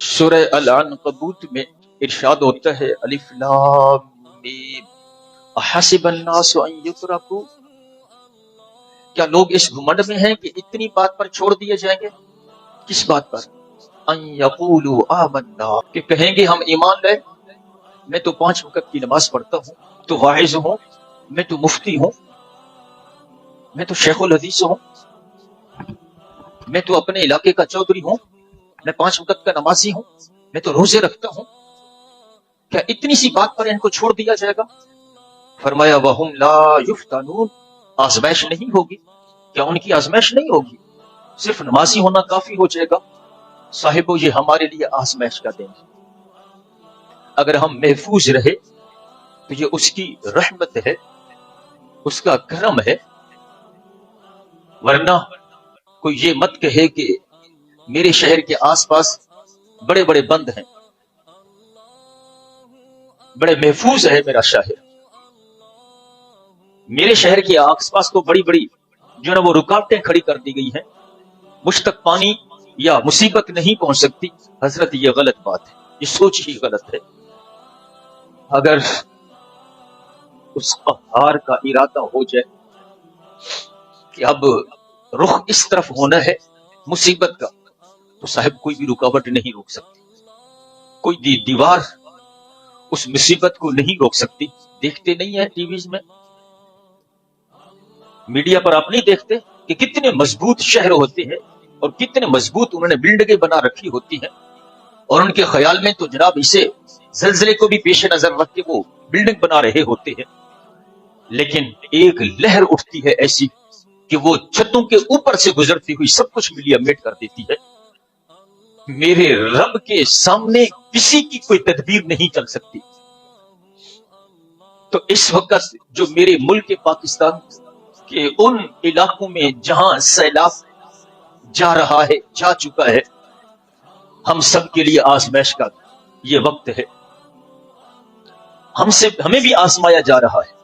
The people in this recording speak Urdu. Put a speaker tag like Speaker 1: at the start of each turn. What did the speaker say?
Speaker 1: سورہ العنکبوت میں ارشاد ہوتا ہے الف لام میم احسب الناس ان یترکوا، کیا لوگ اس گھمنڈ میں ہیں کہ اتنی بات پر چھوڑ دیے جائیں گے؟ کس بات پر؟ ان یقولوا آمنا، کہ کہیں گے ہم ایمان لائے، میں تو 5 وقت کی نماز پڑھتا ہوں، تو واعظ ہوں، میں تو مفتی ہوں، میں تو شیخ الحدیث ہوں، میں تو اپنے علاقے کا چودھری ہوں، میں 5 وقت کا نمازی ہوں، میں تو روزے رکھتا ہوں، کیا اتنی سی بات پر ان کو چھوڑ دیا جائے گا؟ فرمایا وَهُمْ لَا يُفْتَنُونَ، آزمائش نہیں ہوگی، کیا ان کی آزمائش نہیں ہوگی؟ صرف نمازی ہونا کافی ہو جائے گا؟ صاحبو یہ ہمارے لیے آزمائش کا دن ہے، اگر ہم محفوظ رہے تو یہ اس کی رحمت ہے، اس کا کرم ہے، ورنہ کوئی یہ مت کہے کہ میرے شہر کے آس پاس بڑے بڑے بند ہیں، بڑے محفوظ ہے میرا شہر، میرے شہر کے آس پاس تو بڑی بڑی جو ہے نا وہ رکاوٹیں کھڑی کر دی گئی ہیں، مجھ تک پانی یا مصیبت نہیں پہنچ سکتی۔ حضرت یہ غلط بات ہے، یہ سوچ ہی غلط ہے۔ اگر اس قہار کا ارادہ ہو جائے کہ اب رخ اس طرف ہونا ہے مصیبت کا، تو صاحب کوئی بھی رکاوٹ نہیں روک سکتی، کوئی دیوار اس مصیبت کو نہیں روک سکتی۔ دیکھتے نہیں ہیں ٹی ویز میں، میڈیا پر آپ نہیں دیکھتے کہ کتنے مضبوط شہر ہوتے ہیں اور کتنے مضبوط انہوں نے بلڈنگیں بنا رکھی ہوتی ہیں، اور ان کے خیال میں تو جناب اسے زلزلے کو بھی پیش نظر رکھ کے وہ بلڈنگ بنا رہے ہوتے ہیں، لیکن ایک لہر اٹھتی ہے ایسی کہ وہ چھتوں کے اوپر سے گزرتی ہوئی سب کچھ ملیا میٹ کر دیتی ہے۔ میرے رب کے سامنے کسی کی کوئی تدبیر نہیں چل سکتی۔ تو اس وقت جو میرے ملک پاکستان کہ ان علاقوں میں جہاں سیلاب جا رہا ہے، جا چکا ہے، ہم سب کے لیے آزمائش کا یہ وقت ہے، ہمیں بھی آزمایا جا رہا ہے۔